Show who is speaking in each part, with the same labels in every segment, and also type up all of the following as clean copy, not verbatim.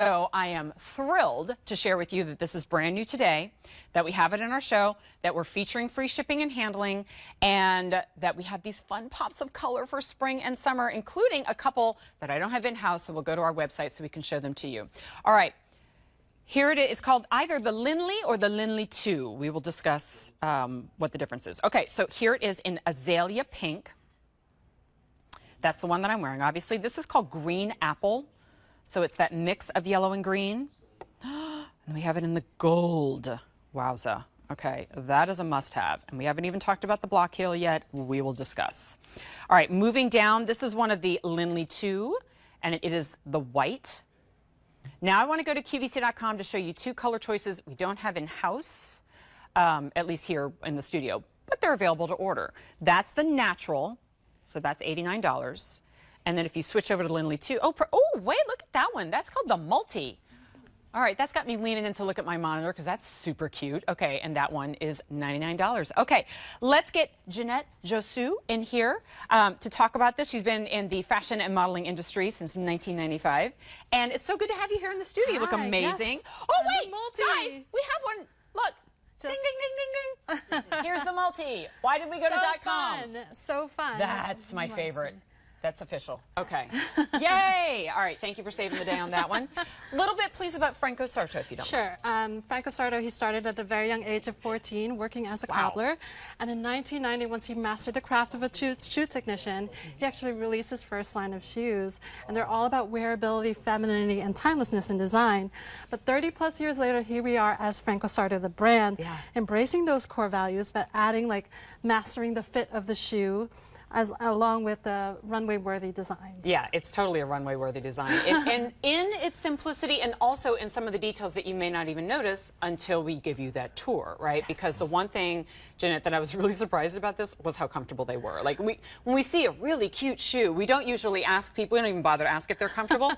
Speaker 1: So I am thrilled to share with you that this is brand new today, that we have it in our show, that we're featuring free shipping and handling, and that we have these fun pops of color for spring and summer, including a couple that I don't have in-house, so we'll go to our website so we can show them to you. All right, here it is. It's called either the Linley or the Linley2. We will discuss what the difference is. Okay, so here it is in azalea pink. That's the one that I'm wearing, obviously. This is called green apple. So it's that mix of yellow and green. And we have it in the gold. Wowza. Okay, that is a must-have. And we haven't even talked about the block heel yet. We will discuss. All right, moving down, this is one of the Linley2, and it is the white. Now I want to go to QVC.com to show you two color choices we don't have in-house, at least here in the studio, but they're available to order. That's the natural, so that's $89. And then if you switch over to Linley2, oh, wait, look at that one. That's called the multi. All right, that's got me leaning in to look at my monitor because that's super cute. Okay, and that one is $99. Okay, let's get Jeannette Josue in here to talk about this. She's been in the fashion and modeling industry since 1995. And it's so good to have you here in the studio. You look amazing. Yes. Oh, wait, guys, we have one. Look. Ding, ding, ding, ding, ding. Here's the multi. Why did we go to .com?
Speaker 2: So fun.
Speaker 1: That's my favorite. That's official. Okay. Yay! All right. Thank you for saving the day on that one. A little bit, please, about Franco Sarto, if you don't mind.
Speaker 2: Sure. Franco Sarto, he started at a very young age of 14 working as a cobbler. And in 1990, once he mastered the craft of a shoe technician, he actually released his first line of shoes. And they're all about wearability, femininity, and timelessness in design. But 30-plus years later, here we are as Franco Sarto, the brand, embracing those core values, but adding, like, mastering the fit of the shoe, along with the runway-worthy designs.
Speaker 1: Yeah, it's totally a runway-worthy design. And in its simplicity and also in some of the details that you may not even notice until we give you that tour, right? Yes. Because the one thing, Jeannette, that I was really surprised about this was how comfortable they were. Like, when we see a really cute shoe, we don't usually ask people, we don't even bother to ask if they're comfortable.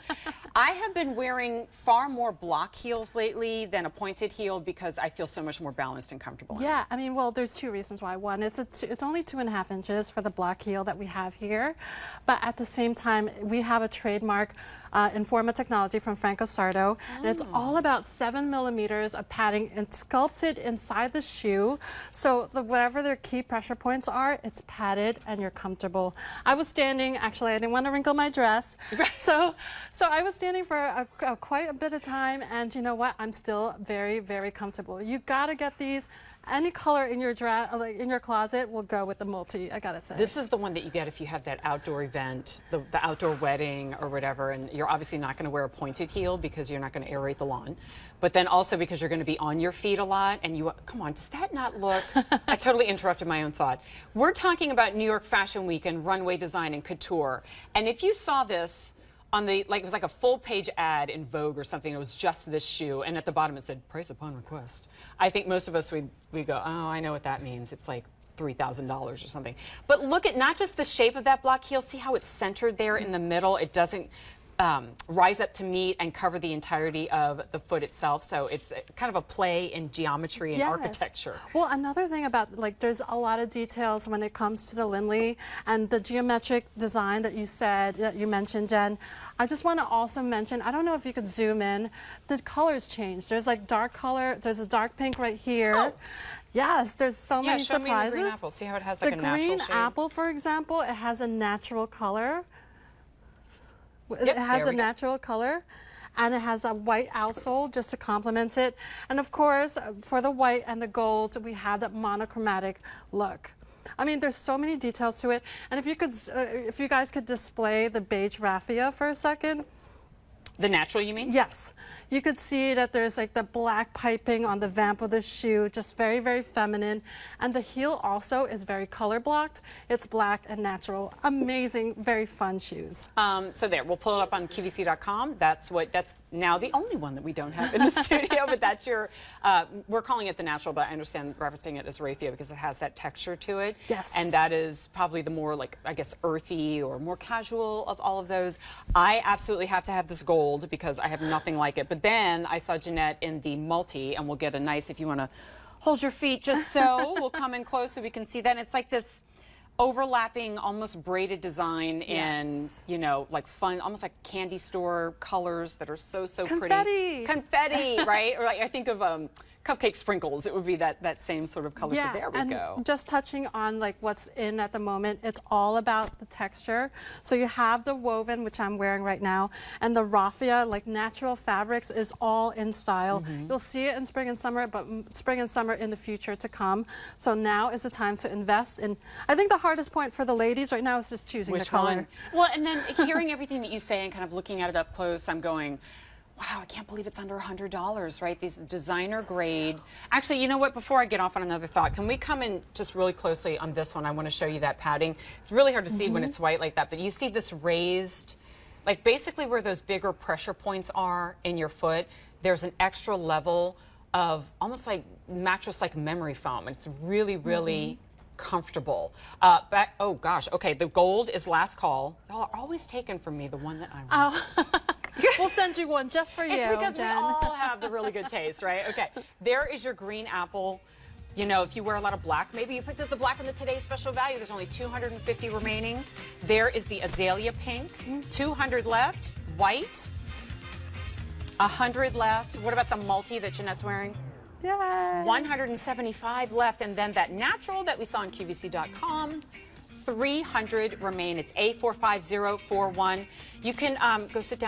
Speaker 1: I have been wearing far more block heels lately than a pointed heel because I feel so much more balanced and comfortable.
Speaker 2: Yeah, I mean, well, there's two reasons why. One, it's only 2.5 inches for the block heel that we have here, but at the same time we have a trademark Informa technology from Franco Sarto, and it's all about 7 millimeters of padding and sculpted inside the shoe, so whatever their key pressure points are, it's padded and you're comfortable. I was standing, actually I didn't want to wrinkle my dress, so I was standing for quite a bit of time, and you know what, I'm still very, very comfortable. You gotta get these. Any color in your like in your closet will go with the multi, I gotta say.
Speaker 1: This is the one that you get if you have that outdoor event, the outdoor wedding or whatever, and you're obviously not going to wear a pointed heel because you're not going to aerate the lawn, but then also because you're going to be on your feet a lot, and you, come on, does that not look? I totally interrupted my own thought. We're talking about New York Fashion Week and runway design and couture, and if you saw this on the, like, it was like a full-page ad in Vogue or something. It was just this shoe, and at the bottom it said, price upon request. I think most of us, we go, oh, I know what that means. It's like $3,000 or something. But look at not just the shape of that block heel. See how it's centered there in the middle? It doesn't rise up to meet and cover the entirety of the foot itself. So it's kind of a play in geometry and architecture.
Speaker 2: Well, another thing about, like, there's a lot of details when it comes to the Linley and the geometric design that you said, that you mentioned, Jen. I just want to also mention, I don't know if you could zoom in, the colors change. There's like dark color, there's a dark pink right here. Oh. Yes, there's so many surprises.
Speaker 1: Me the green apple. See how it has like a natural shade?
Speaker 2: The green apple, for example, it has a natural color. It has a natural color, and it has a white outsole just to complement it. And of course, for the white and the gold, we have that monochromatic look. I mean, there's so many details to it. And if you could, if you guys could display the beige raffia for a second.
Speaker 1: The natural, you mean?
Speaker 2: Yes. You could see that there's like the black piping on the vamp of the shoe, just very, very feminine. And the heel also is very color blocked. It's black and natural. Amazing, very fun shoes.
Speaker 1: So there, we'll pull it up on QVC.com. That's now the only one that we don't have in the studio, but that's your, we're calling it the natural, but I understand referencing it as raffia because it has that texture to it.
Speaker 2: Yes.
Speaker 1: And that is probably the more, like, I guess, earthy or more casual of all of those. I absolutely have to have this gold because I have nothing like it. But then I saw Jeannette in the multi, and we'll get a nice, if you want to hold your feet just so, we'll come in close so we can see that. And it's like this overlapping, almost braided design in,
Speaker 2: Yes.
Speaker 1: you know, like fun, almost like candy store colors that are so
Speaker 2: Confetti.
Speaker 1: pretty. Confetti, right? Or like I think of cupcake sprinkles. It would be that same sort of color. So there we
Speaker 2: and
Speaker 1: go.
Speaker 2: just touching on like what's in at the moment, it's all about the texture. So you have the woven, which I'm wearing right now, and the raffia, like natural fabrics, is all in style. You'll see it in spring and summer, but spring and summer in the future to come. So now is the time to invest in. I think the hardest point for the ladies right now is just choosing the color.
Speaker 1: One? Well, and then hearing everything that you say and kind of looking at it up close, I'm going, wow, I can't believe it's under $100, right? These designer grade. Actually, you know what? Before I get off on another thought, can we come in just really closely on this one? I want to show you that padding. It's really hard to see when it's white like that, but you see this raised, like basically where those bigger pressure points are in your foot, there's an extra level of almost like mattress-like memory foam. It's really, really comfortable. Oh gosh, okay, the gold is last call. Y'all are always taken from me, the one that I want.
Speaker 2: Oh. We'll send you one just for you,
Speaker 1: It's because
Speaker 2: Jen.
Speaker 1: we all have the really good taste, right? Okay, there is your green apple. You know, if you wear a lot of black, maybe you picked up the black in the today's special value. There's only 250 remaining. There is the azalea pink, 200 left. White, 100 left. What about the multi that Jeanette's wearing?
Speaker 2: Yay.
Speaker 1: 175 left. And then that natural that we saw on QVC.com, 300 remain. It's A45041. You can go sit down.